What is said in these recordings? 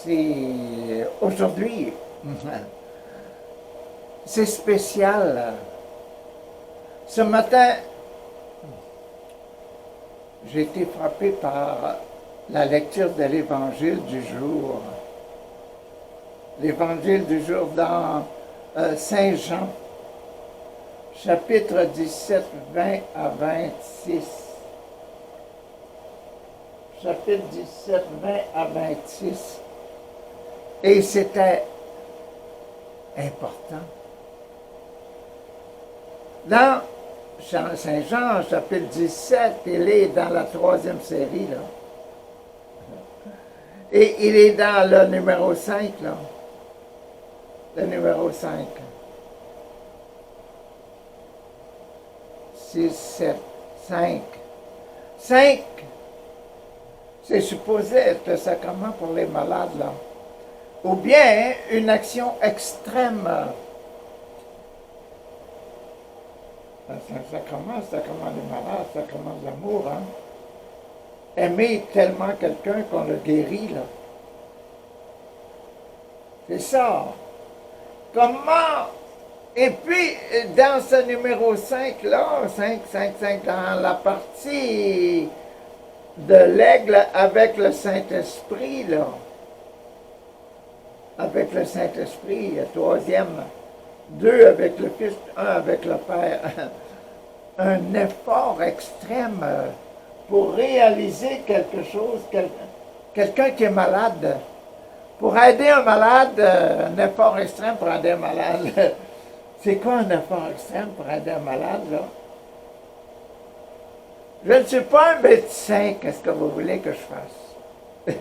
c'est aujourd'hui, c'est spécial. Ce matin, j'ai été frappé par la lecture de l'Évangile du jour. L'Évangile du jour dans Saint Jean, chapitre 17, 20 à 26. Chapitre 17, 20 à 26. Et c'était important. Dans Saint Jean, chapitre 17, il est dans la 3e série, là. Et il est dans le numéro 5, là. Le numéro 5. 6, 7, 5. 5, c'est supposé être le sacrement pour les malades, là. Ou bien une action extrême. C'est un sacrement des malades, sacrement de l'amour, hein. Aimer tellement quelqu'un qu'on le guérit, là. C'est ça. Comment? Et puis, dans ce numéro 5, là, 5, 5, 5, dans la partie de l'aigle avec le Saint-Esprit, là, avec le Saint-Esprit, le 3e, 2 avec le Fils, 1 avec le Père, un effort extrême pour réaliser quelque chose, quelqu'un qui est malade. Pour aider un malade, un effort extrême pour aider un malade. C'est quoi un effort extrême pour aider un malade, là? Je ne suis pas un médecin, qu'est-ce que vous voulez que je fasse?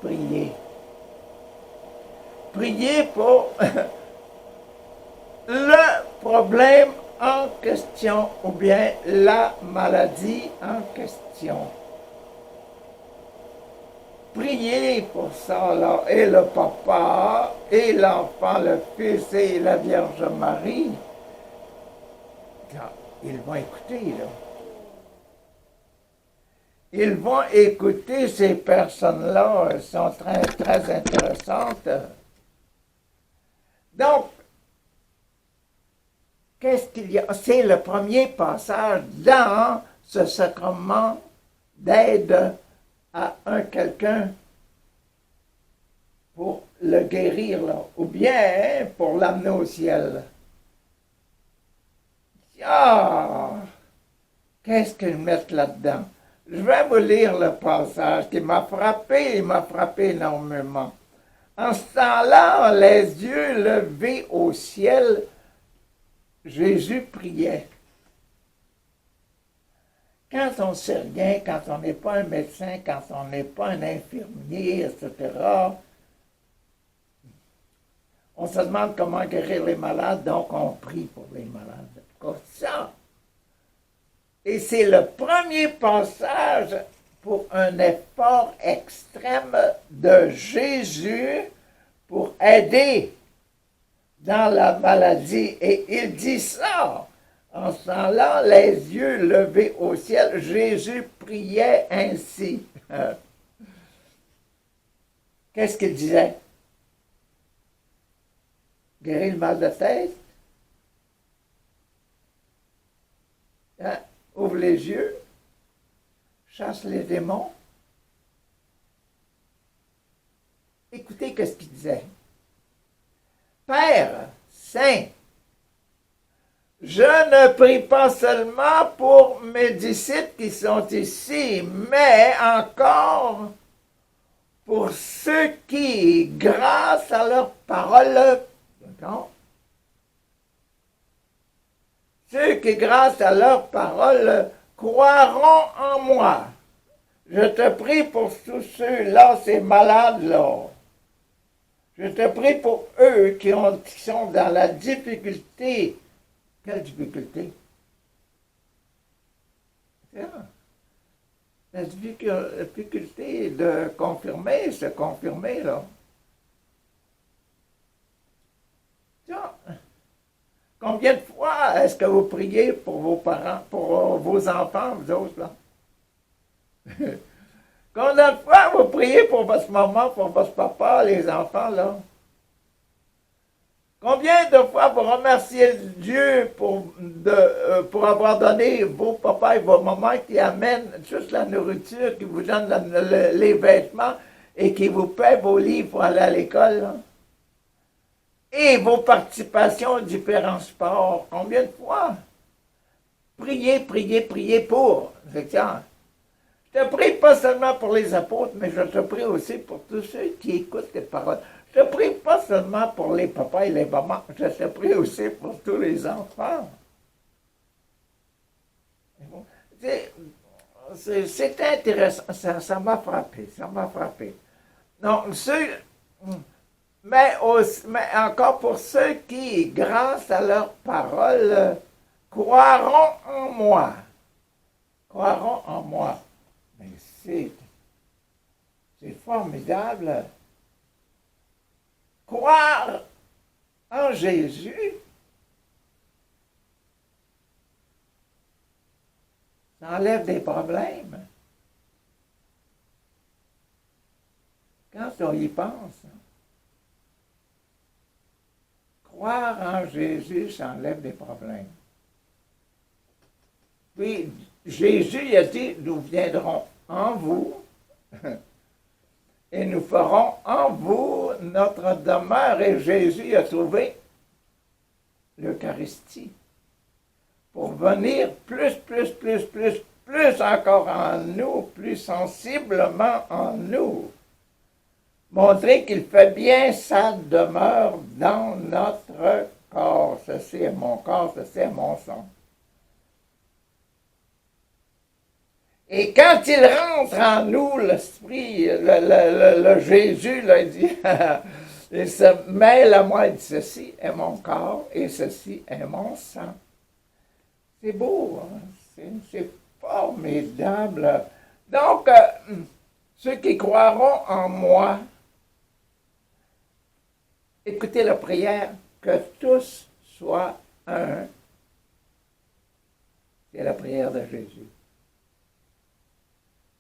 Prier. Prier pour le problème en question ou bien la maladie en question. Priez pour ça, là, et le papa, et l'enfant, le fils, et la Vierge Marie. Là, ils vont écouter, là. Ils vont écouter ces personnes-là, elles sont très, très intéressantes. Donc, qu'est-ce qu'il y a? C'est le premier passage dans ce sacrement d'aide à quelqu'un pour le guérir, là, ou bien pour l'amener au ciel. Ah! Qu'est-ce qu'ils mettent là-dedans? Je vais vous lire le passage qui m'a frappé, il m'a frappé énormément. En ce temps-là, les yeux levés au ciel, Jésus priait. Quand on ne sait rien, quand on n'est pas un médecin, quand on n'est pas un infirmier, etc., on se demande comment guérir les malades, donc on prie pour les malades. Comme ça. Et c'est le premier passage pour un effort extrême de Jésus pour aider dans la maladie. Et il dit ça. En ce temps-là, les yeux levés au ciel, Jésus priait ainsi. Qu'est-ce qu'il disait? Guérir le mal de tête? Hein? Ouvre les yeux, chasse les démons. Écoutez ce qu'il disait. Père Saint, je ne prie pas seulement pour mes disciples qui sont ici, mais encore pour ceux qui, grâce à leur parole, ceux qui, grâce à leur parole, croiront en moi. Je te prie pour tous ceux-là, ces malades-là. Je te prie pour eux qui sont dans la difficulté. Quelle difficulté? La difficulté de se confirmer, là. Tiens. Combien de fois est-ce que vous priez pour vos parents, pour vos enfants, vous autres, là? Combien de fois vous priez pour votre maman, pour votre papa, les enfants, là? Combien de fois vous remerciez Dieu pour avoir donné vos papas et vos mamans qui amènent juste la nourriture, qui vous donnent les vêtements et qui vous paient vos livres pour aller à l'école, là? Et vos participations aux différents sports. Combien de fois? Priez, priez, priez pour. C'est ça. Je te prie pas seulement pour les apôtres, mais je te prie aussi pour tous ceux qui écoutent tes paroles. Je te prie pas seulement pour les papas et les mamans, je te prie aussi pour tous les enfants. C'est intéressant, ça m'a frappé, ça m'a frappé. Donc, mais encore pour ceux qui, grâce à leurs paroles, croiront en moi. Croiront en moi. Mais c'est formidable. Croire en Jésus, ça enlève des problèmes. Quand on y pense, croire en Jésus, ça enlève des problèmes. Puis, Jésus a dit, nous viendrons en vous et nous ferons en vous notre demeure. Et Jésus a trouvé l'Eucharistie pour venir plus encore en nous, plus sensiblement en nous. Montrer qu'il fait bien sa demeure dans notre corps. Ceci est mon corps, ceci est mon sang. Et quand il rentre en nous, l'Esprit, le Jésus, là, il dit, il se mêle à moi, il dit, ceci est mon corps et ceci est mon sang. C'est beau, hein? C'est formidable. Donc, ceux qui croiront en moi, écoutez la prière, que tous soient un. C'est la prière de Jésus.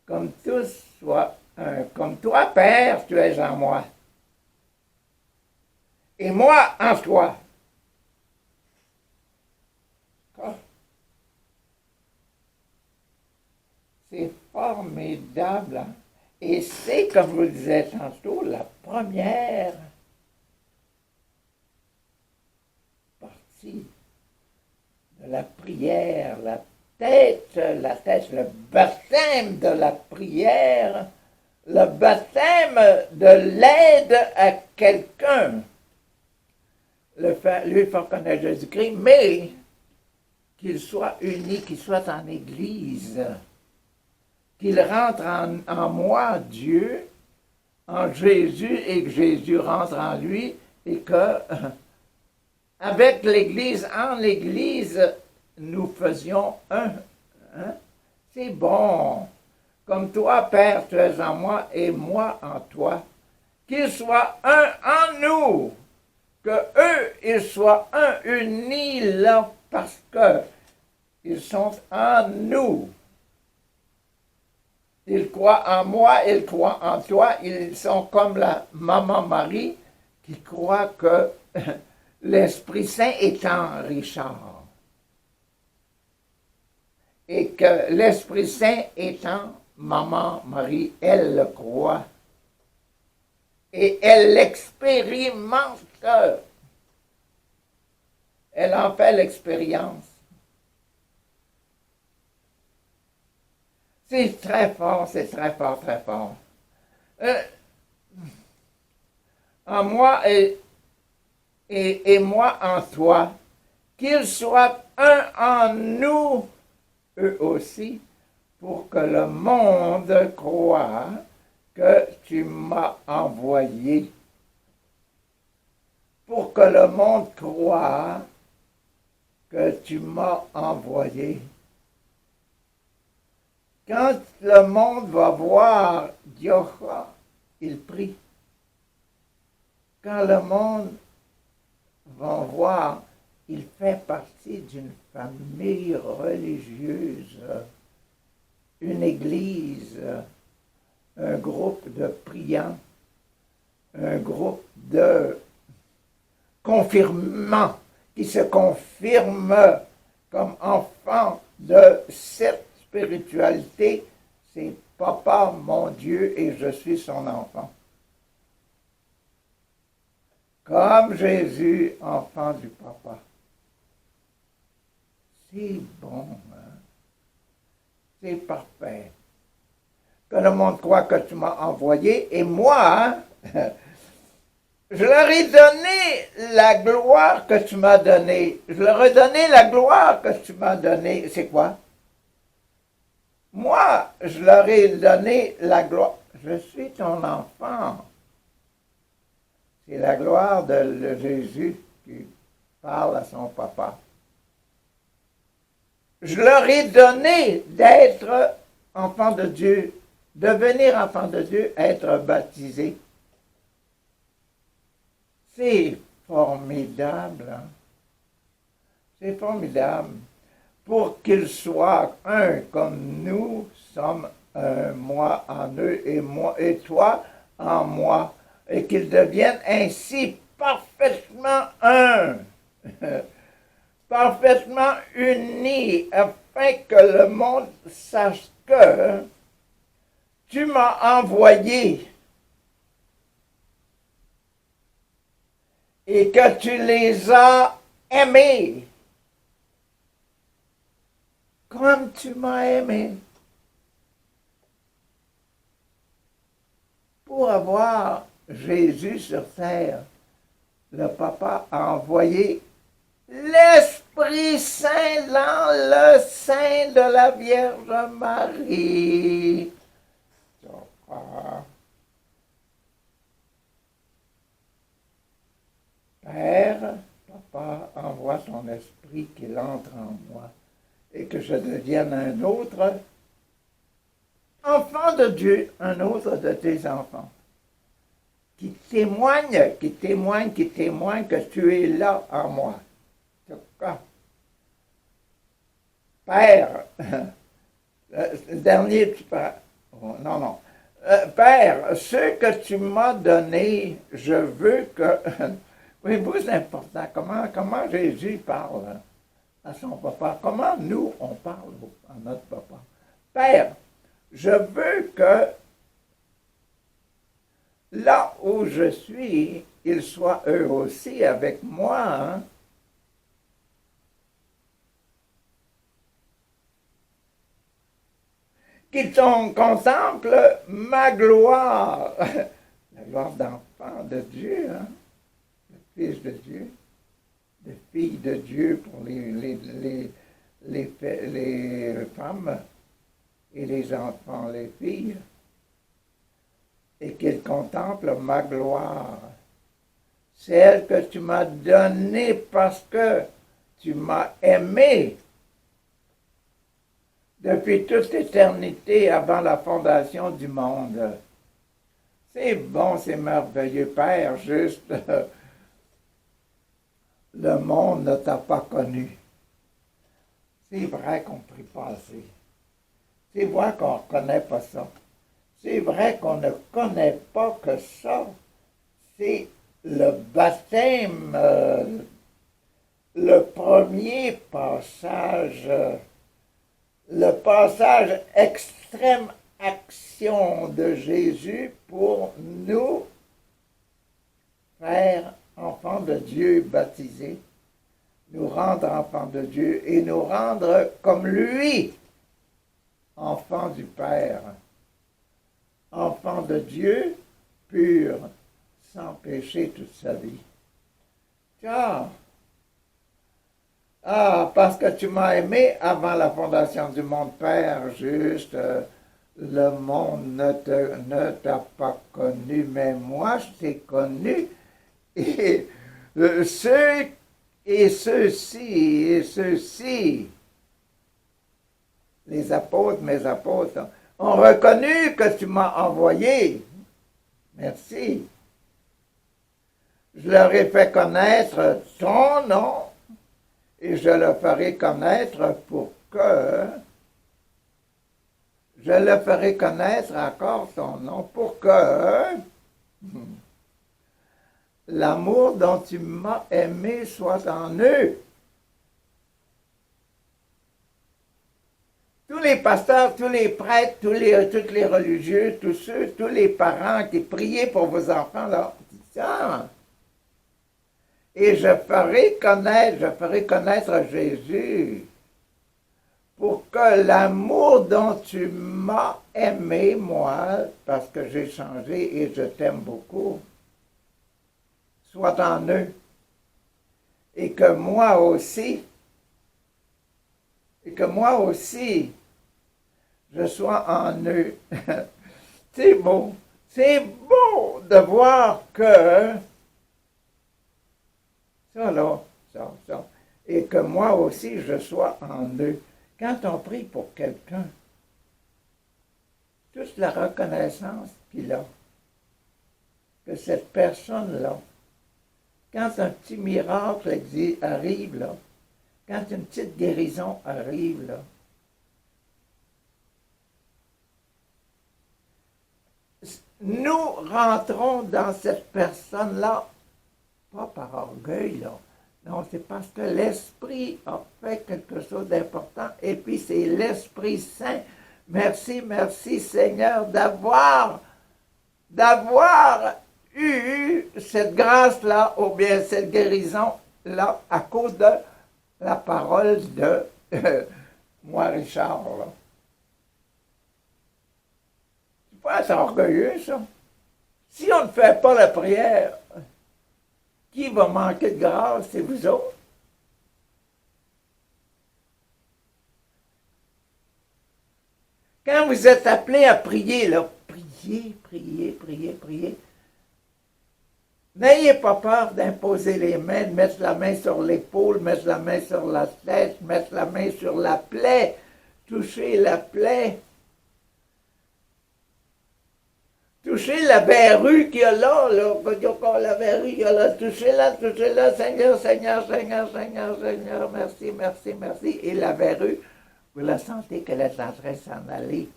Comme tous soient un. Comme toi, Père, tu es en moi. Et moi en toi. C'est formidable. Hein? Et c'est, comme je vous le disais tantôt, la première partie de la prière, la tête, le baptême de la prière, le baptême de l'aide à quelqu'un. Lui faire connaître Jésus-Christ, mais qu'il soit uni, qu'il soit en Église, qu'il rentre en moi, Dieu, en Jésus, et que Jésus rentre en lui, et que avec l'Église, en l'Église, nous faisions un. Hein? C'est bon. Comme toi, Père, tu es en moi et moi en toi. Qu'ils soient un en nous. Que eux, ils soient un, unis là, parce que ils sont en nous. Ils croient en moi, ils croient en toi. Ils sont comme la maman Marie qui croit que l'Esprit Saint est en Richard. Et que l'Esprit Saint est en maman Marie, elle le croit. Et elle l'expérimente. Elle en fait l'expérience. C'est très fort, c'est très fort, très fort. En moi et moi en toi, qu'ils soient un en nous, eux aussi, pour que le monde croie que tu m'as envoyé. Pour que le monde croie que tu m'as envoyé. Quand le monde va voir Yocha, il prie. Quand le monde va voir, il fait partie d'une famille religieuse, une église, un groupe de priants, un groupe de confirmants qui se confirment comme enfants de cette spiritualité. C'est Papa, mon Dieu, et je suis son enfant. Comme Jésus, enfant du Papa. C'est bon, hein? C'est parfait. Que le monde croit que tu m'as envoyé, et moi, je leur ai donné la gloire que tu m'as donnée. Je leur ai donné la gloire que tu m'as donnée. C'est quoi? Moi, je leur ai donné la gloire. Je suis ton enfant. C'est la gloire de Jésus qui parle à son papa. Je leur ai donné d'être enfant de Dieu, devenir enfant de Dieu, être baptisé. C'est formidable. Hein? C'est formidable. Pour qu'ils soient un comme nous sommes un, moi en eux et moi et toi en moi, et qu'ils deviennent ainsi parfaitement un, parfaitement unis, afin que le monde sache que tu m'as envoyé et que tu les as aimés comme tu m'as aimé. Pour avoir Jésus sur terre, le Papa a envoyé l'Esprit Saint dans le sein de la Vierge Marie. Père, Papa envoie son esprit qu'il entre en moi et que je devienne un autre enfant de Dieu, un autre de tes enfants, qui témoigne que tu es là en moi. Père, le dernier, tu parles. Oh, non. Père, ce que tu m'as donné, je veux que... Oui, vous, c'est important. Comment Jésus parle à son papa? Comment nous, on parle à notre papa? Père, je veux que là où je suis, ils soient eux aussi avec moi. Hein? Qu'ils contemplent ma gloire, la gloire d'enfant de Dieu, hein? De fils de Dieu, de fille de Dieu pour les femmes et les enfants, les filles, et qu'ils contemplent ma gloire, celle que tu m'as donnée parce que tu m'as aimé depuis toute éternité avant la fondation du monde. C'est bon, c'est merveilleux, Père, juste le monde ne t'a pas connu. C'est vrai qu'on ne prie pas assez. C'est vrai qu'on ne reconnaît pas ça. C'est vrai qu'on ne connaît pas que ça. C'est le baptême, le premier passage, le passage extrême action de Jésus pour nous faire enfants de Dieu baptisés, nous rendre enfants de Dieu et nous rendre comme lui, enfants du Père, enfants de Dieu, pur, sans péché toute sa vie. Parce que tu m'as aimé avant la fondation du monde, Père, juste, le monde ne t'a pas connu, mais moi je t'ai connu. Et ceux-ci, les apôtres, mes apôtres, ont reconnu que tu m'as envoyé. Merci. Je leur ai fait connaître ton nom et je le ferai connaître pour que je le ferai connaître encore son nom pour que l'amour dont tu m'as aimé soit en eux. Tous les pasteurs, tous les prêtres, tous les religieux, tous les parents qui priaient pour vos enfants, là, disent ça. Et je ferai connaître Jésus pour que l'amour dont tu m'as aimé, moi, parce que j'ai changé et je t'aime beaucoup, soit en eux. Et que moi aussi, je sois en eux. C'est beau. C'est beau de voir que ça là, ça. Et que moi aussi, je sois en eux. Quand on prie pour quelqu'un, toute la reconnaissance qu'il a, que cette personne-là, quand un petit miracle arrive, là, quand une petite guérison arrive, là, nous rentrons dans cette personne-là, pas par orgueil, là. Non, c'est parce que l'Esprit a fait quelque chose d'important. Et puis c'est l'Esprit Saint. Merci, merci Seigneur d'avoir eu cette grâce-là, ou bien cette guérison-là, à cause de la parole de moi, Richard. Là. C'est pas être orgueilleux, ça. Si on ne fait pas la prière, qui va manquer de grâce? C'est vous autres. Quand vous êtes appelés à prier, là, priez. N'ayez pas peur d'imposer les mains, de mettre la main sur l'épaule, mettre la main sur la tête, mettre la main sur la plaie, toucher la plaie. Touchez la verrue qu'il y a là, la verrue qu'il y a là, touchez-la, Seigneur, merci. Et la verrue, vous la sentez qu'elle est en train de s'en aller.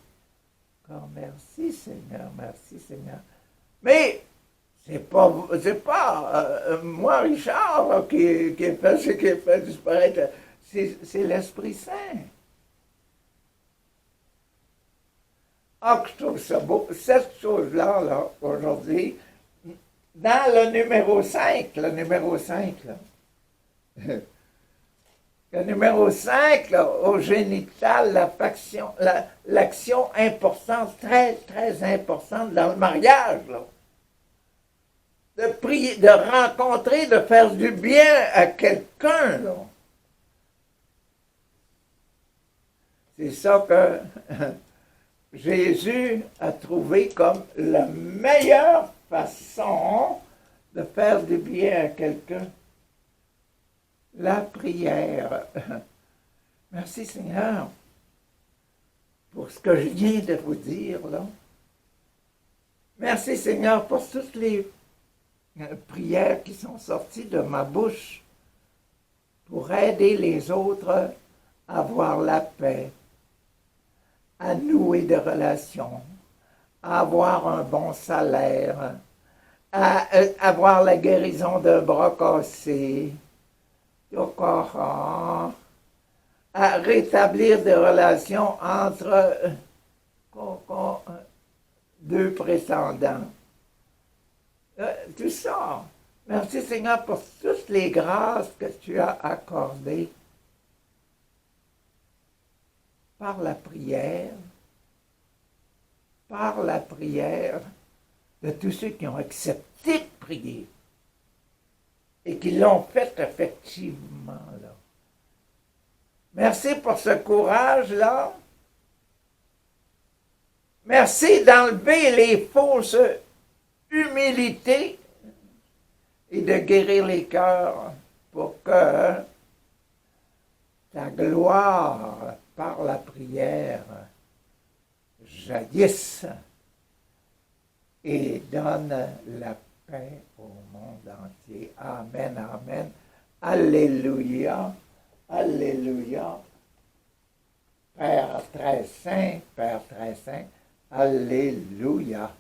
Oh, merci Seigneur. Mais c'est pas moi, Richard, qui fait ce qui fait disparaître. C'est l'Esprit Saint. Ah, que je trouve ça beau. Cette chose-là, là, aujourd'hui, dans le numéro 5, là, le numéro 5, là, au génital, l'action importante, très, très importante dans le mariage, là. De prier, de rencontrer, de faire du bien à quelqu'un, là. C'est ça que Jésus a trouvé comme la meilleure façon de faire du bien à quelqu'un. La prière. Merci Seigneur pour ce que je viens de vous dire là. Merci Seigneur pour toutes les prières qui sont sorties de ma bouche pour aider les autres à avoir la paix, à nouer des relations, à avoir un bon salaire, à avoir la guérison d'un bras cassé, à rétablir des relations entre deux prétendants. Tout ça. Merci Seigneur pour toutes les grâces que tu as accordées par la prière de tous ceux qui ont accepté de prier et qui l'ont fait effectivement. Là. Merci pour ce courage-là. Merci d'enlever les fausses humilités et de guérir les cœurs pour que ta gloire par la prière jaillisse et donne la paix au monde entier. Amen, amen. Alléluia, alléluia. Père très saint, Père très saint. Alléluia.